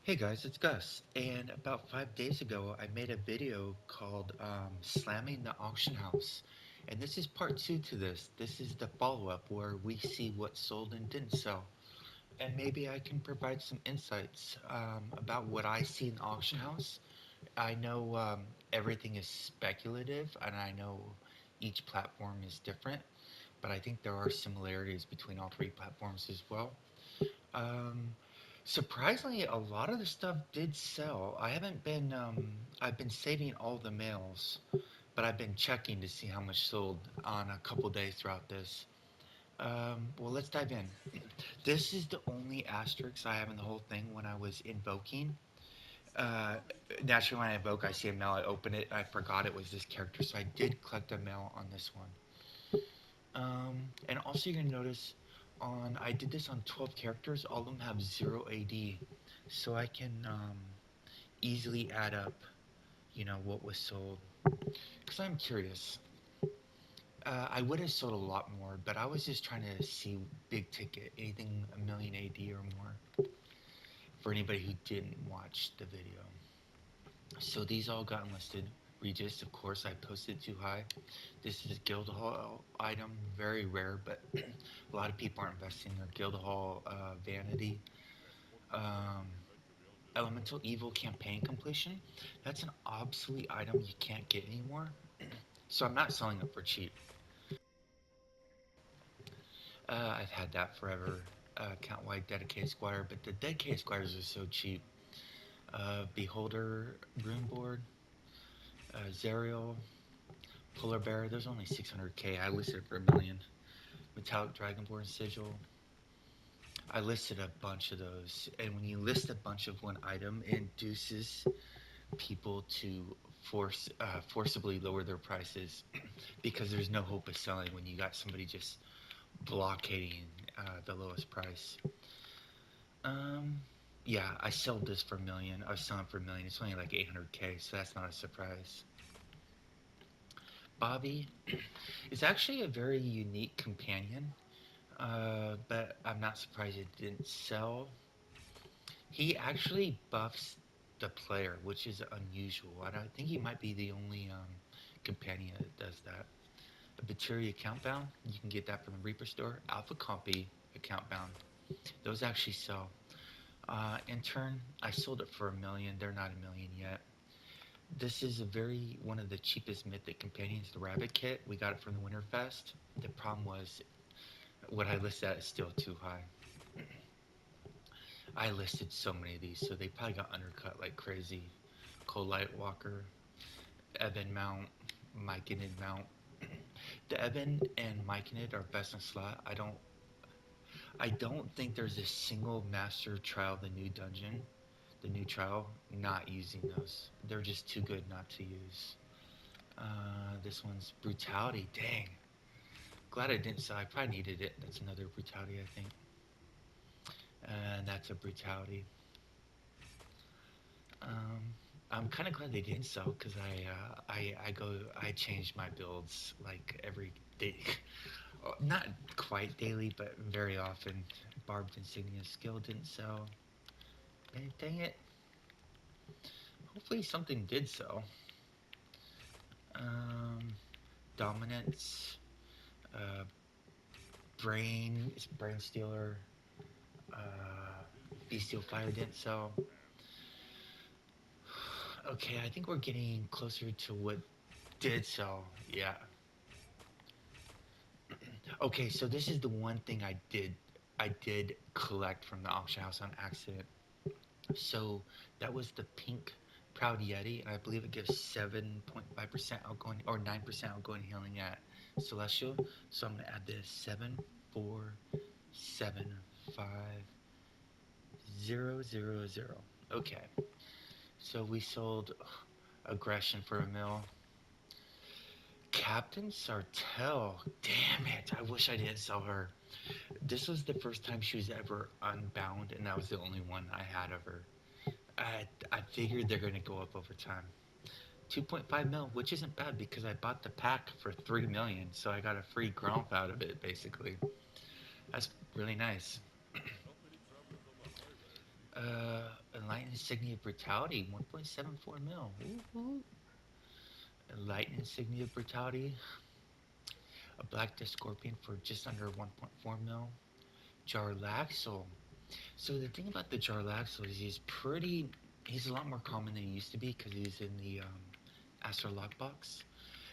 Hey guys, it's Gus, and about 5 days ago I made a video called Slamming the Auction House. And this is part two to this. This is the follow up where we see what sold and didn't sell. And maybe I can provide some insights about what I see in the auction house. I know everything is speculative, and I know each platform is different, but I think there are similarities between all three platforms as well. Um, Surprisingly, a lot of the stuff did sell. I've been saving all the mails, but I've been checking to see how much sold on a couple days throughout this. Well, let's dive in. This is the only asterisk I have in the whole thing when I was invoking. Uh, Naturally, when I invoke, I see a mail, I open it, I forgot it was this character, so I did collect a mail on this one. And also you're gonna notice I did this on 12 characters. All of them have 0 AD, so I can easily add up, what was sold. Cause I'm curious. I would have sold a lot more, but I was just trying to see big ticket, anything a million AD or more. For anybody who didn't watch the video, so these all got enlisted. Regis, of course, I posted too high. This is a Guildhall item, very rare, but a lot of people are investing in their Guildhall vanity. Um, Elemental Evil campaign completion. That's an obsolete item you can't get anymore. So I'm not selling it for cheap. I've had that forever. Count wide dedicated squire, but the dedicated squires are so cheap. Beholder, Runeboard, Zerial, Polar Bear. There's only 600k. I listed it for a million. Metallic Dragonborn Sigil. I listed a bunch of those, and when you list a bunch of one item, it induces people to forcibly lower their prices because there's no hope of selling when you got somebody just blockading the lowest price. Um, yeah, I sold this for a million. I was selling for a million. It's only like 800k, so that's not a surprise. Bobby is actually a very unique companion, but I'm not surprised it didn't sell. He actually buffs the player, which is unusual. I don't think he might be the only companion that does that. A Bateria account bound, you can get that from the Reaper store. Alpha Compy account bound, those actually sell. In turn, I sold it for a million. They're not a million yet. This is a very one of the cheapest mythic companions, the Rabbit Kit. We got it from the Winterfest. The problem was what I listed at is still too high. I listed so many of these, so they probably got undercut like crazy. Cold Light Walker, Evan Mount, Myconid Mount. The Evan and Myconid are best in slot. I don't think there's a single master trial the new dungeon, the new trial, not using those. They're just too good not to use. This one's brutality. Dang. Glad I didn't sell. I probably needed it. That's another brutality, I think. And that's a brutality. Um, I'm kind of glad they didn't sell because I change my builds like every day, not quite daily, but very often. Barbed insignia skill didn't sell. Dang it! Hopefully something did sell. Um, Dominance, uh, brain stealer, bestial fire didn't sell. Okay, I think we're getting closer to what did sell. Yeah. Okay, so this is the one thing I did collect from the auction house on accident. So that was the pink Proud Yeti, and I believe it gives 7.5% outgoing or 9% outgoing healing at Celestial. So I'm gonna add this 7475000. Okay, so we sold aggression for a mill. Captain Sartell, damn it! I wish I didn't sell her. This was the first time she was ever unbound, and that was the only one I had of her. I figured they're gonna go up over time. 2.5 mil, which isn't bad because I bought the pack for 3 million, so I got a free gromp out of it basically. That's really nice. A light insignia brutality, 1.74 mil. Ooh. A light insignia brutality, a black disc scorpion for just under 1.4 mil. Jarlaxle. So the thing about the Jarlaxle is he's a lot more common than he used to be because he's in the Astro Lockbox.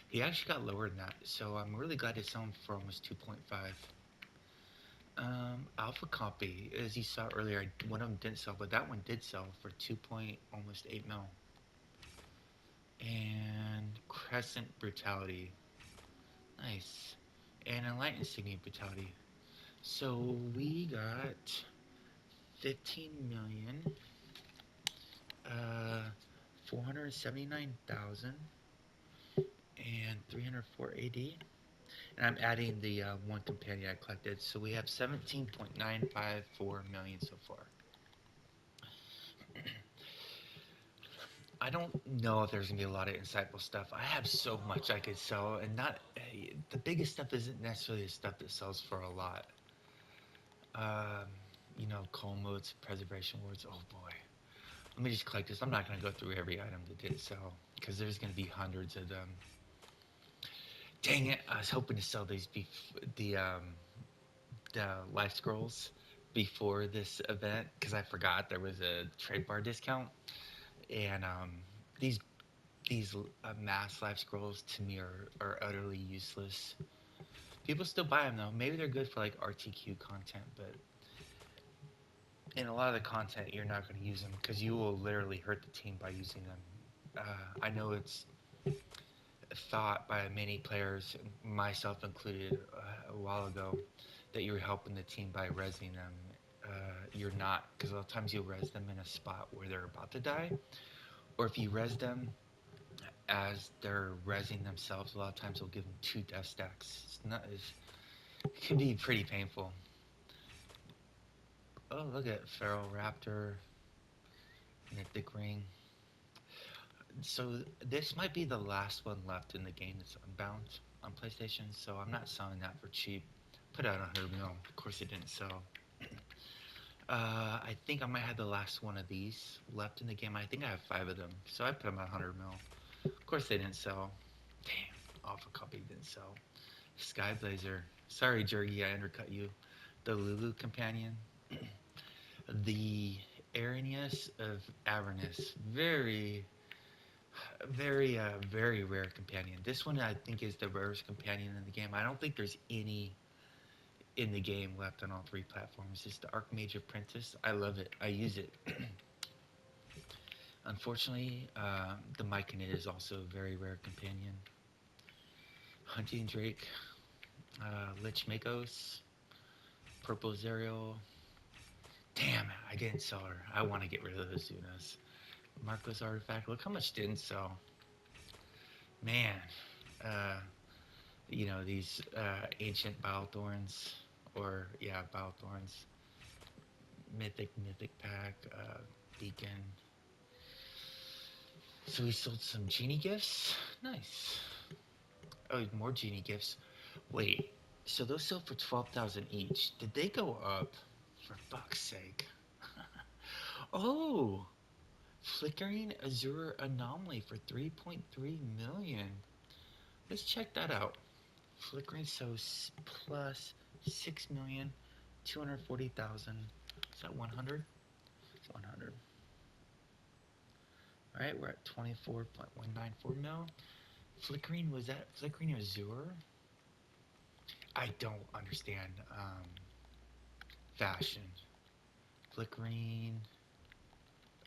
He actually got lower than that, so I'm really glad to sell him for almost 2.5. Alpha Copy, as you saw earlier, one of them didn't sell, but that one did sell for 2 point almost 8 mil. And Crescent Brutality, nice. And Enlightened Insignia Brutality. So we got 15 million, 479,000, and 304 AD. And I'm adding the one companion I collected. So we have 17.954 million so far. I don't know if there's gonna be a lot of insightful stuff. I have so much I could sell, and not the biggest stuff isn't necessarily the stuff that sells for a lot. Um, coal modes, preservation wards. Oh boy, let me just collect this. I'm not gonna go through every item that did sell because there's gonna be hundreds of them. Dang it! I was hoping to sell the life scrolls before this event because I forgot there was a trade bar discount, and these these mass life scrolls to me are utterly useless. People still buy them though. Maybe they're good for like RTQ content, but in a lot of the content, you're not going to use them because you will literally hurt the team by using them. I know it's thought by many players, myself included, a while ago, that you're helping the team by resing them. You're not, because a lot of times you'll res them in a spot where they're about to die, or if you res them as they're resing themselves, a lot of times they'll give them two death stacks. It can be pretty painful. Oh, look at Feral Raptor, Mythic Ring. So this might be the last one left in the game that's unbound on PlayStation. So I'm not selling that for cheap. Put out 100 mil. Of course it didn't sell. I think I might have the last one of these left in the game. I think I have 5 of them. So I put them at 100 mil. Of course they didn't sell. Damn, Alpha Copy didn't sell. Sky Blazer. Sorry, Jergy, I undercut you. The Lulu Companion. The Arrhenius of Avernus. Very rare companion. This one I think is the rarest companion in the game. I don't think there's any in the game left on all 3 platforms. It's the Archmage Apprentice. I love it. I use it. Unfortunately, the Myconid is also a very rare companion. Hunting Drake, Lich Makos, Purple Zerial. Damn, I didn't sell her. I want to get rid of those Zunas. Marco's Artifact. Look how much didn't sell. Man, uh, these ancient bile thorns, or yeah, bile thorns, mythic pack, beacon. So we sold some genie gifts. Nice. Oh, more genie gifts. Wait, so those sold for 12,000 each. Did they go up? For fuck's sake. Oh, flickering azure anomaly for 3.3 million. Let's check that out. Flickering so plus 6,240,000. Is that 100? It's 100. All right, we're at 24.194 mil. Flickering, was that Flickering Azure? I don't understand fashion. Flickering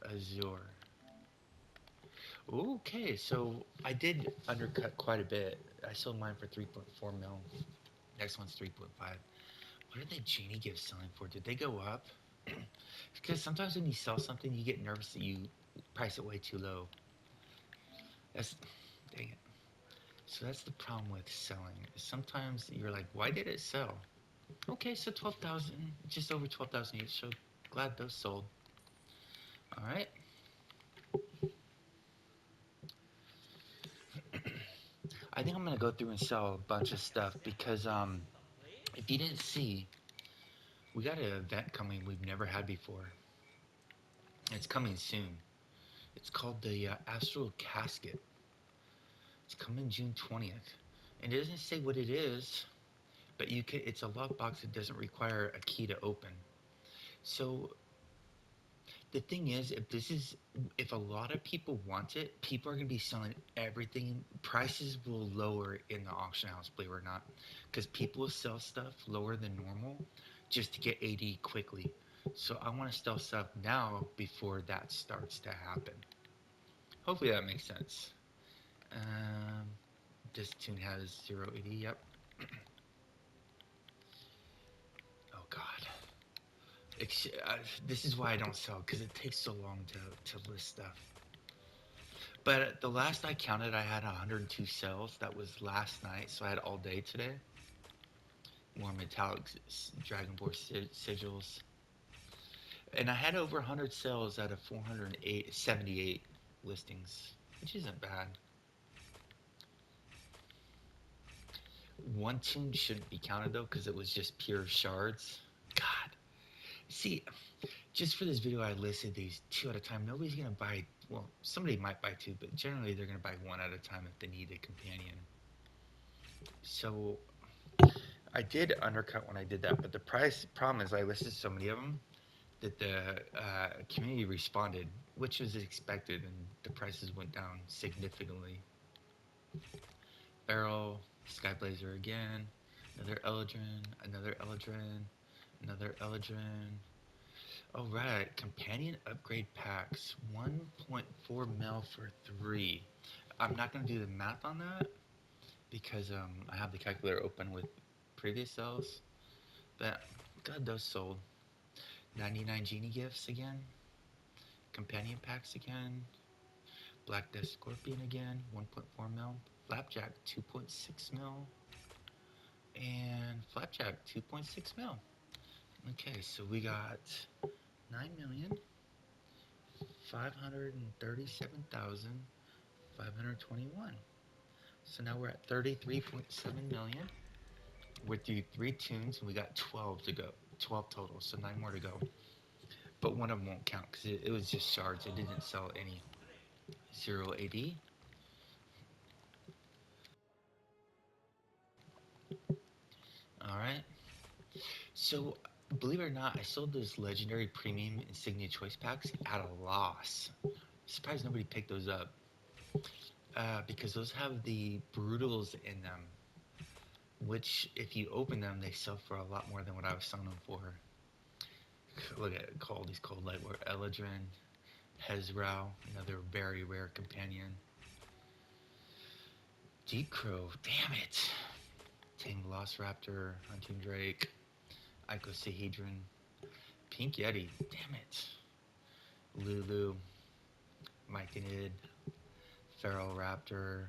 Azure. Okay, so I did undercut quite a bit. I sold mine for 3.4 mil. Next one's 3.5. What are the genie gifts selling for? Did they go up? Because sometimes when you sell something, you get nervous that you price it way too low. That's dang it. So that's the problem with selling. Sometimes you're like, why did it sell? Okay, so 12,000, just over 12,000 each. So glad those sold. All right. I think I'm gonna go through and sell a bunch of stuff because if you didn't see, we got an event coming we've never had before. It's coming soon. It's called the Astral Casket. It's coming June 20th. And it doesn't say what it is, but you can. It's a lockbox that doesn't require a key to open. So the thing is, if a lot of people want it, people are going to be selling everything. Prices will lower in the auction house, believe it or not, because people will sell stuff lower than normal just to get AD quickly. So I want to sell stuff now before that starts to happen. Hopefully that makes sense. Um, this tune has 0 AD. Yep. Oh God. This is why I don't sell, because it takes so long to list stuff. But the last I counted, I had 102 sales. That was last night, so I had all day today. More metallic Dragonborn sigils. And I had over 100 sales out of 478 listings, which isn't bad. One tune shouldn't be counted though, because it was just pure shards. God. See, just for this video, I listed these two at a time. Nobody's going to buy, well, somebody might buy two, but generally they're going to buy one at a time if they need a companion. So I did undercut when I did that, but the price problem is I listed so many of them that the community responded, which was expected, and the prices went down significantly. Barrel, Skyblazer again, another Eldrin, another Eldrin, another Eldrin. Oh right, companion upgrade packs, 1.4 mil for 3. I'm not gonna do the math on that because I have the calculator open with previous sales. But God, those sold. 99 genie gifts again. Companion packs again. Black Death Scorpion again. 1.4 mil. Flapjack 2.6 mil. And Flapjack 2.6 mil. Okay, so we got 9,537,521. So now we're at 33.7 million. We're through 3 tunes and we got 12 to go. 12 total, so 9 more to go. But one of them won't count because it was just shards. It didn't sell any. 0 AD. All right. So, believe it or not, I sold those legendary premium insignia choice packs at a loss. Surprised nobody picked those up because those have the brutals in them, which if you open them, they sell for a lot more than what I was selling them for. Look at it, all these cold light were Eladrin, Hezrao, another very rare companion. Deep Crow, damn it. Tang Velociraptor, Hunting Drake, Icosahedron, Pink Yeti, damn it. Lulu, Myconid, Feral Raptor,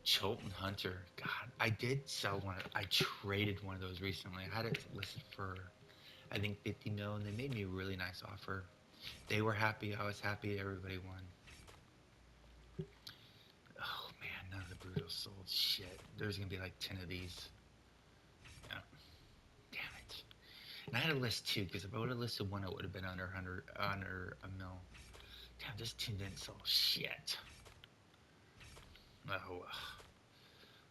Cholton Hunter. God, I did sell one. I traded one of those recently. I had it listed for, I think, 50 mil, and they made me a really nice offer. They were happy. I was happy. Everybody won. Oh man, none of the brutals sold. Shit. There's gonna be like 10 of these. Yeah. Damn it. And I had a list too, because if I would have listed one, it would have been under 100, under a mil. Damn, this two didn't sell. Shit. Oh,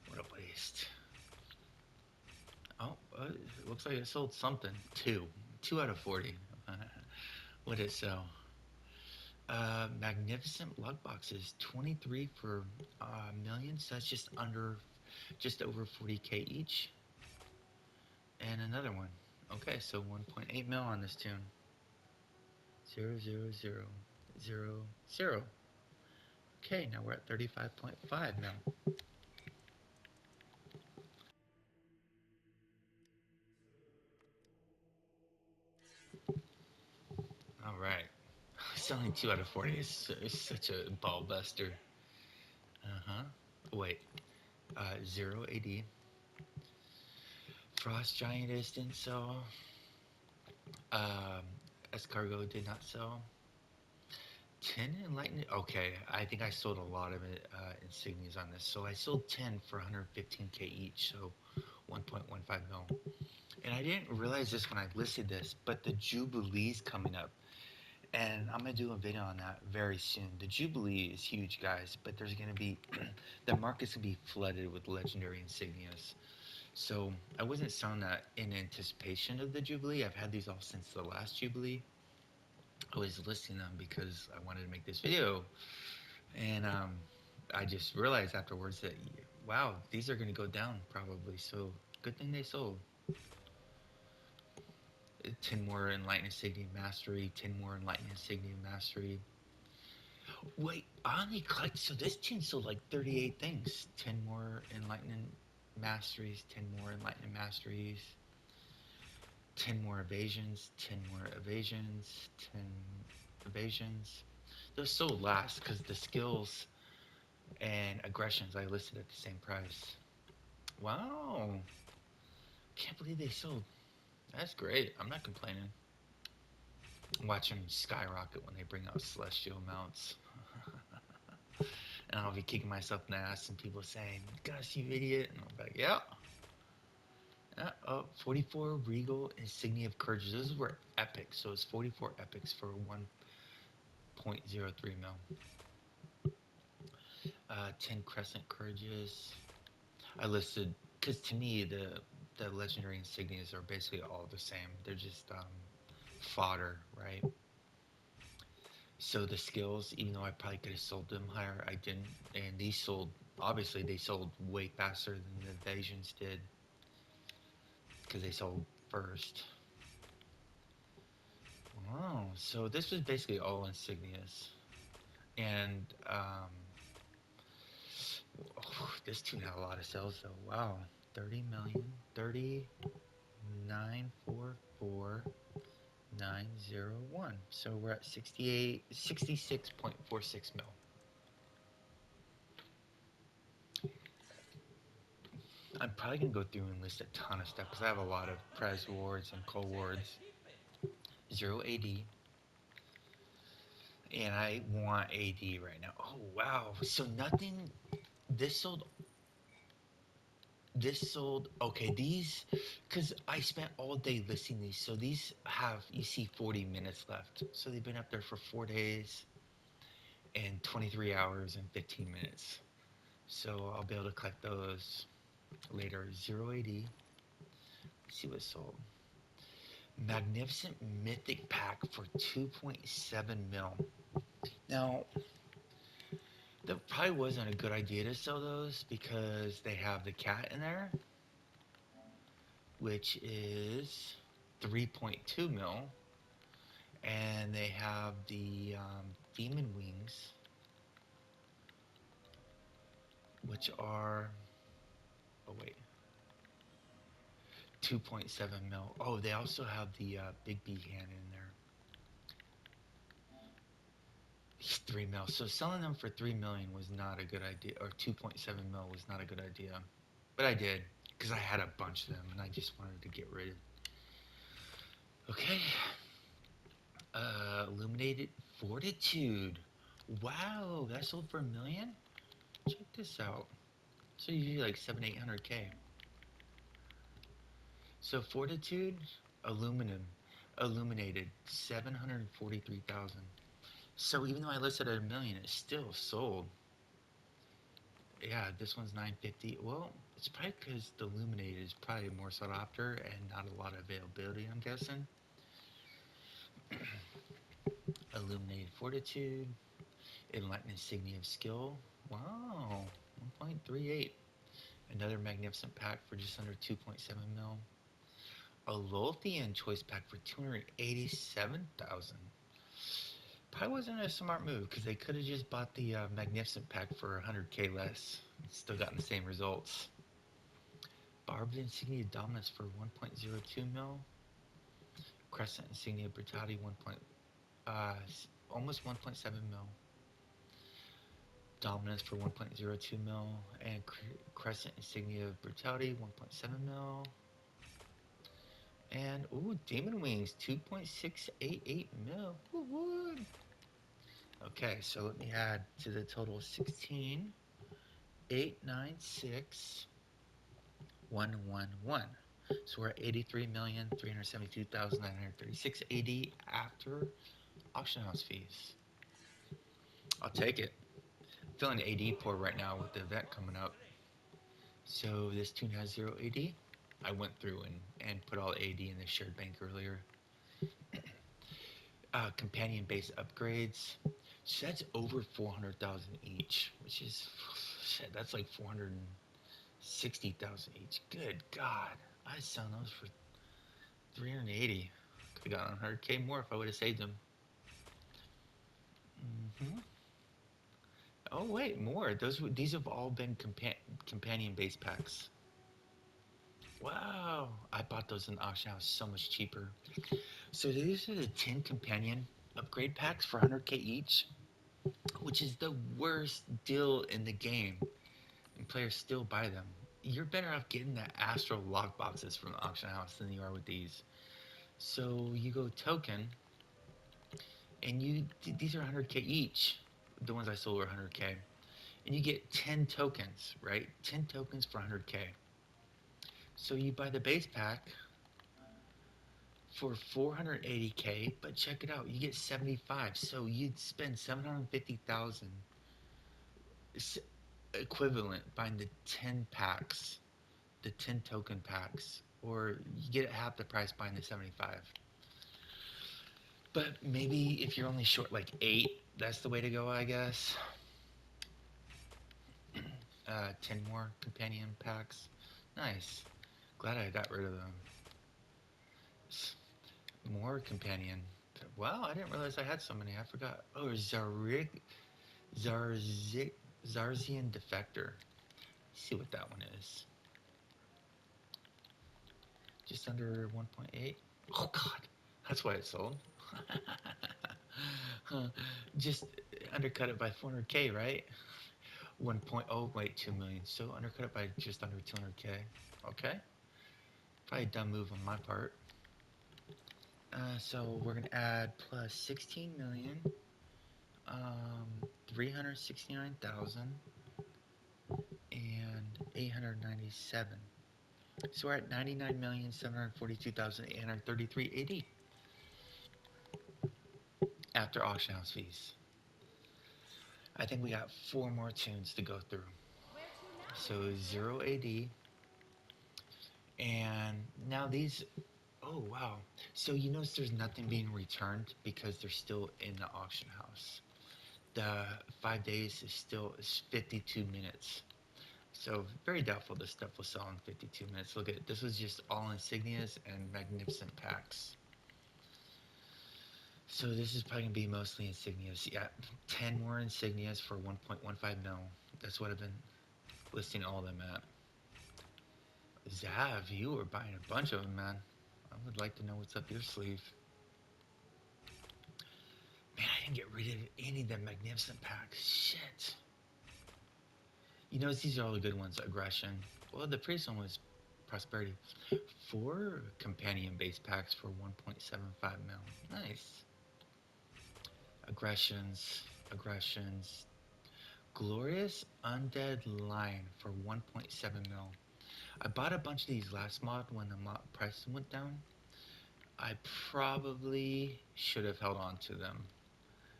what a waste. Oh, it looks like it sold something. Two. 2 out of 40. What did it sell? Magnificent lug boxes. 23 for millions. So that's just over 40K each. And another one. Okay, so 1.8 mil on this tune. 0, 0, 0, 0, 0. Okay, now we're at 35.5 mil. All right. Selling 2 out of 40 is such a ball buster. Uh huh. Wait. 0 AD. Frost Giantess didn't sell. Um, Escargot did not sell. 10 Enlightened. Okay, I think I sold a lot of it, insignias on this. So I sold 10 for 115K each, so 1.15 mil. And I didn't realize this when I listed this, but the Jubilee's coming up. And I'm gonna do a video on that very soon. The Jubilee is huge, guys, but there's gonna be the market's gonna be flooded with legendary insignias. So I wasn't selling that in anticipation of the Jubilee. I've had these all since the last Jubilee. I was listing them because I wanted to make this video, and I just realized afterwards that wow, these are gonna go down probably. So good thing they sold. 10 more Enlightened Insignia Mastery, 10 more Enlightened Insignia Mastery. Wait, I only collected, so this tune sold like 38 things. 10 more Enlightened Masteries, 10 more Enlightened Masteries, 10 more evasions, 10 more evasions, 10 evasions. Those sold last because the skills and aggressions I listed at the same price. Wow. Can't believe they sold. That's great. I'm not complaining. Watch them skyrocket when they bring out celestial mounts. And I'll be kicking myself in the ass and people saying, Gus, you idiot. And I'll be like, yeah. 44 Regal Insignia of Courage. Those were epic. So it's 44 epics for 1.03 mil. 10 Crescent Courages. I listed, because to me, the legendary insignias are basically all the same. They're just fodder, right? So the skills, even though I probably could have sold them higher, I didn't. And these sold, obviously, they sold way faster than the evasions did because they sold first. Oh, so this was basically all insignias. And this tune had a lot of sales though. Wow. 30 million, 39,44901. So we're at 66.46 mil. I'm probably going to go through and list a ton of stuff because I have a lot of Prez wards and Cold wards. 0 AD. And I want AD right now. Oh, wow. So nothing. This sold okay, these, because I spent all day listing these, so these have, you see 40 minutes left, so they've been up there for 4 days and 23 hours and 15 minutes, so I'll be able to collect those later. 080. Let's see what sold. Magnificent Mythic Pack for 2.7 mil. Now that probably wasn't a good idea to sell those because they have the cat in there, which is 3.2 mil, and they have the demon wings, which are, oh wait, 2.7 mil. Oh, they also have the big B hand in there. 3 mil. So selling them for 3 million was not a good idea, or 2.7 mil was not a good idea. But I did because I had a bunch of them and I just wanted to get rid of. Okay. Illuminated Fortitude. Wow, that sold for 1 million. Check this out. So usually like 700-800K. So Fortitude, aluminum, illuminated 743,000. So even though I listed at 1 million, it still sold. Yeah, this one's 950. Well, it's probably because the illuminated is probably more sought after and not a lot of availability, I'm guessing. Illuminated Fortitude, Enlightened Insignia of Skill. Wow, 1.38. Another magnificent pack for just under 2.7 mil. A Lothian choice pack for 287,000. Probably wasn't a smart move because they could have just bought the magnificent pack for 100K less and still gotten the same results. Barbed Insignia Dominance for 1.02 mil. Crescent Insignia Brutality almost 1.7 mil. Dominance for 1.02 mil. And Crescent Insignia Brutality 1.7 mil. And, ooh, Demon Wings, 2.688 mil. Woo-woo. Okay, so let me add to the total 16,896,111. So we're at 83,372,936 AD after Auction house fees. I'll take it. Feeling AD poor right now with the event coming up. So this tune has 0 AD. I went through and put all AD in the shared bank earlier. Companion base upgrades. So that's over 400,000 each, which is shit. That's like 460,000 each. Good God, I'd sell those for 380. Could have gotten 100K more if I would have saved them. Hmm. Oh wait, more. These have all been companion base packs. Wow, I bought those in the auction house so much cheaper. So these are the 10 companion upgrade packs for 100K each, which is the worst deal in the game, and players still buy them. You're better off getting the Astro lock boxes from the auction house than you are with these. So you go token, and these are 100K each. The ones I sold were 100K, and you get 10 tokens, right? 10 tokens for 100K. So you buy the base pack for 480K, but check it out, you get 75. So you'd spend 750,000 equivalent buying the 10 packs, the 10 token packs, or you get it half the price buying the 75. But maybe if you're only short like 8, that's the way to go, I guess. 10 more companion packs. Nice. Glad I got rid of them. More companion. Wow, I didn't realize I had so many. I forgot. Oh, Zarzik, Zarzian Defector. Let's see what that one is. Just under 1.8. Oh God, that's why it sold. Huh. Just undercut it by 400K, right? 1.0, wait, 2 million. So undercut it by just under 200K. Okay, probably a dumb move on my part. So we're gonna add plus 16 million, 369,000, and 897. So we're at 99,742,833.80 after auction house fees. I think we got 4 more tunes to go through. So 0 AD, and now these. Oh wow! So you notice there's nothing being returned because they're still in the auction house. The 5 days is 52 minutes. So very doubtful this stuff will sell in 52 minutes. Look at it. This was just all insignias and magnificent packs. So this is probably gonna be mostly insignias. Yeah, 10 more insignias for 1.15 mil. That's what I've been listing all of them at. Zav, you were buying a bunch of them, man. I would like to know what's up your sleeve. Man, I didn't get rid of any of the magnificent packs. Shit. You notice these are all the good ones. Aggression. Well, the previous one was prosperity. 4 companion base packs for 1.75 mil. Nice. Aggressions. Glorious Undead Lion for 1.7 mil. I bought a bunch of these last mod when the mod price went down. I probably should have held on to them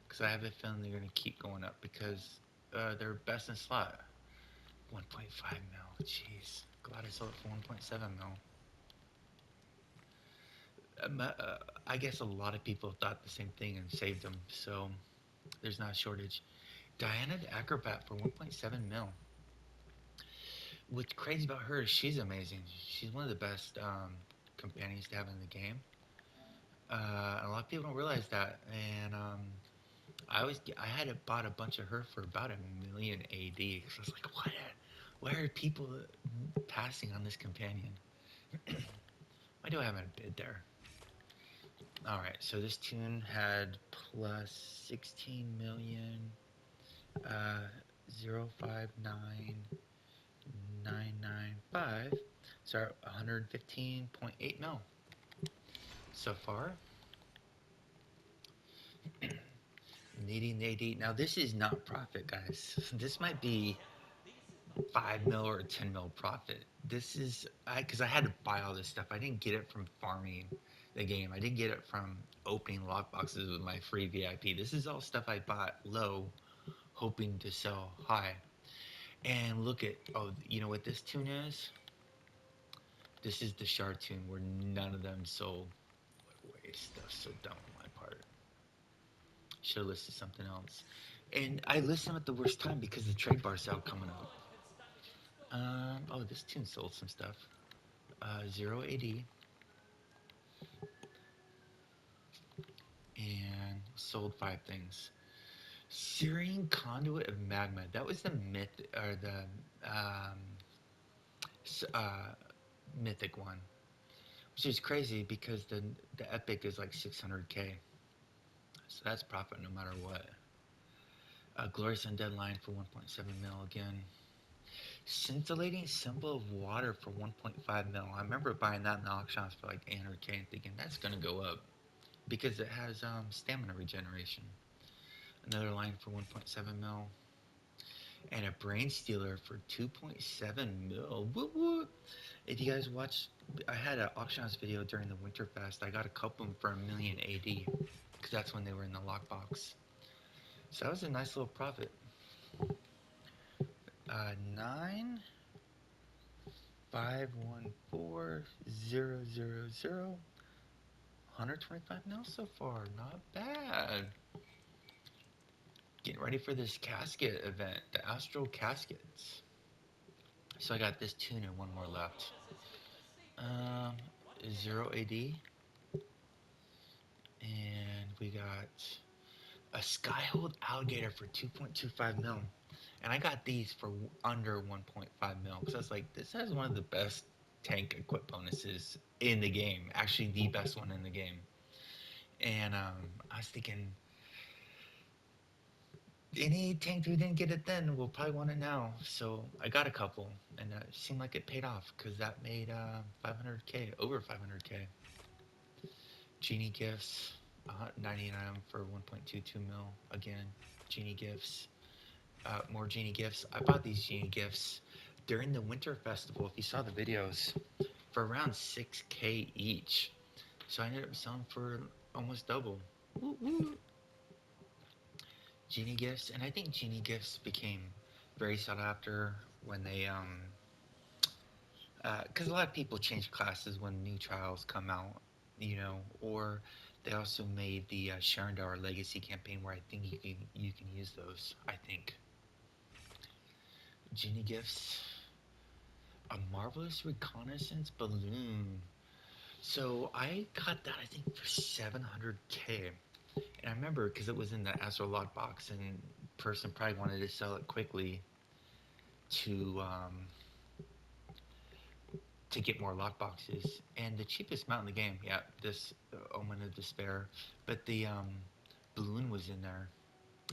because I have a feeling they're going to keep going up because they're best in slot. 1.5 mil. Jeez. Glad I sold it for 1.7 mil. I guess a lot of people thought the same thing and saved them, so there's not a shortage. Diana the Acrobat for 1.7 mil. What's crazy about her is she's amazing. She's one of the best companions to have in the game. A lot of people don't realize that, and I had bought a bunch of her for about a million AD. So I was like, what? Why are people passing on this companion? Why do I have a bid there? All right, so this tune had plus 16 million, 059995. So 115.8 mil so far. Needing AD. Now this is not profit, guys. This might be 5 mil or 10 mil profit. This is because I had to buy all this stuff. I didn't get it from farming. the game. I didn't get it from opening lockboxes with my free VIP. This is all stuff I bought low, hoping to sell high. And look at, oh, you know what this tune is? This is the shard tune where none of them sold. What waste, stuff's so dumb on my part. Should have listed something else. And I listed them at the worst time because the trade bar sale coming up. Oh, this tune sold some stuff. Zero AD and sold five things. Syrian conduit of magma. That was the myth or the um, uh, mythic one, which is crazy because the epic is like 600k. So that's profit no matter what. Glorious Undead line for 1.7 mil again. Scintillating symbol of water for 1.5 mil. I remember buying that in the auction house for like 800k and thinking that's gonna go up because it has stamina regeneration. Another line for 1.7 mil. And a brain stealer for 2.7 mil. Woo woo. If you guys watch, I had an auction house video during the Winterfest. I got a couple of them for a million AD because that's when they were in the lockbox. So that was a nice little profit. 9514000. 125 mil so far. Not bad. Getting ready for this casket event, the Astral Caskets. So I got this tune and one more left. Um, Zero AD, and we got a Skyhold Alligator for 2.25 mil. And I got these for under 1.5 mil because I was like, this has one of the best tank equip bonuses in the game. Actually, the best one in the game. And I was thinking, any tank who didn't get it then will probably want it now. So I got a couple, and it seemed like it paid off because that made 500k, over 500k. Genie gifts, 99 for 1.22 mil. Again, Genie gifts. More Genie gifts. I bought these Genie gifts during the Winter Festival. If you saw the videos, for around 6k each. So I ended up selling for almost double. Woo woo. Genie gifts, and I think Genie gifts became very sought after when they because a lot of people change classes when new trials come out, or they also made the Sharendar Legacy campaign where I think you can use those. I think Genie gifts, a marvelous reconnaissance balloon. So I got that I think for 700k, and I remember because it was in the Astro Lot box, and person probably wanted to sell it quickly to get more lock boxes. And the cheapest mount in the game, yeah, this Omen of Despair, but the balloon was in there.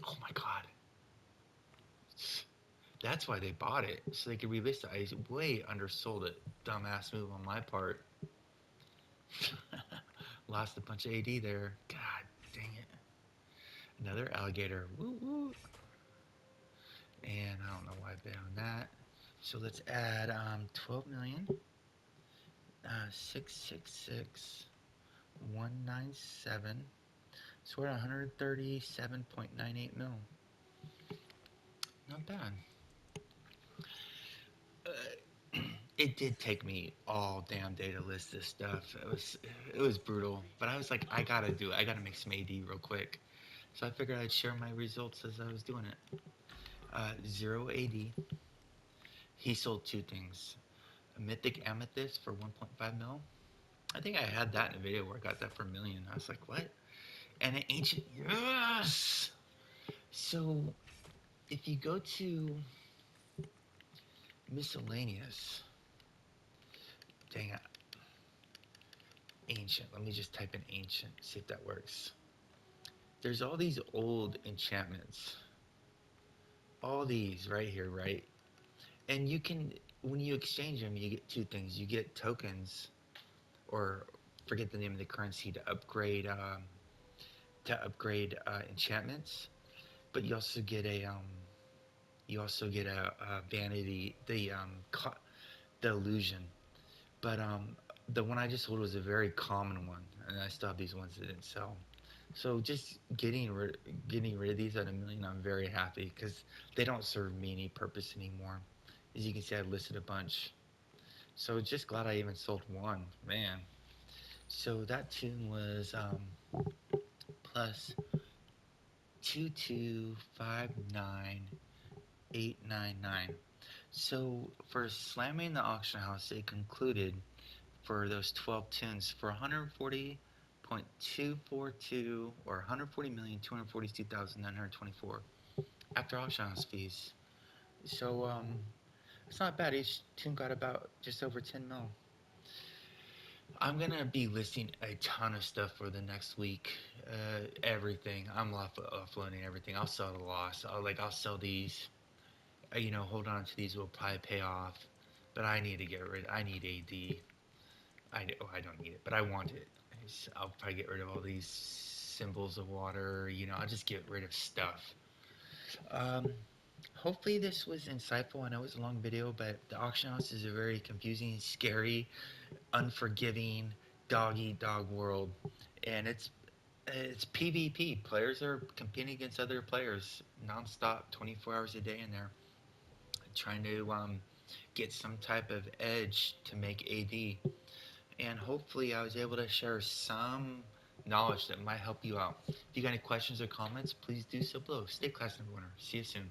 Oh my god, that's why they bought it so they could relist it. I way undersold it. Dumbass move on my part. Lost a bunch of AD there. God dang it. Another alligator. Woo woo. And I don't know why I bet on that. So let's add 12 million. 666,197. So we're at 137.98 mil. Not bad. It did take me all damn day to list this stuff. It was brutal, but I was like, I gotta do it. I gotta make some AD real quick. So I figured I'd share my results as I was doing it. Zero AD. He sold two things: a mythic amethyst for 1.5 mil. I think I had that in a video where I got that for a million. I was like, what? And an ancient, yes. So if you go to miscellaneous, dang it, ancient. Let me just type in ancient, see if that works. There's all these old enchantments. All these right here, right? And you can, when you exchange them, you get two things. You get tokens, or forget the name of the currency to upgrade enchantments. But you also get a vanity, the illusion. But the one I just sold was a very common one. and I still have these ones that didn't sell. So just getting rid of these at a million, I'm very happy because they don't serve me any purpose anymore. As you can see, I listed a bunch. So just glad I even sold one, man. So that tune was plus 2259899. So for slamming the auction house, it concluded for those 12 tunes for 140.242 or 140,242,924 after auction house fees. So it's not bad. Each tune got about just over 10 mil. I'm gonna be listing a ton of stuff for the next week. Everything. I'm offloading everything. I'll sell at a loss. I'll sell these. Hold on to these. Will probably pay off. But I need to get rid. I need AD. I don't need it, but I want it. I'll probably get rid of all these symbols of water. I'll just get rid of stuff. Um, Hopefully this was insightful. I know it's a long video, but the auction house is a very confusing, scary, unforgiving, dog eat dog world, and it's PvP. Players are competing against other players nonstop, 24 hours a day in there, trying to get some type of edge to make AD. And hopefully, I was able to share some knowledge that might help you out. If you got any questions or comments, please do so below. Stay classy, everyone. See you soon.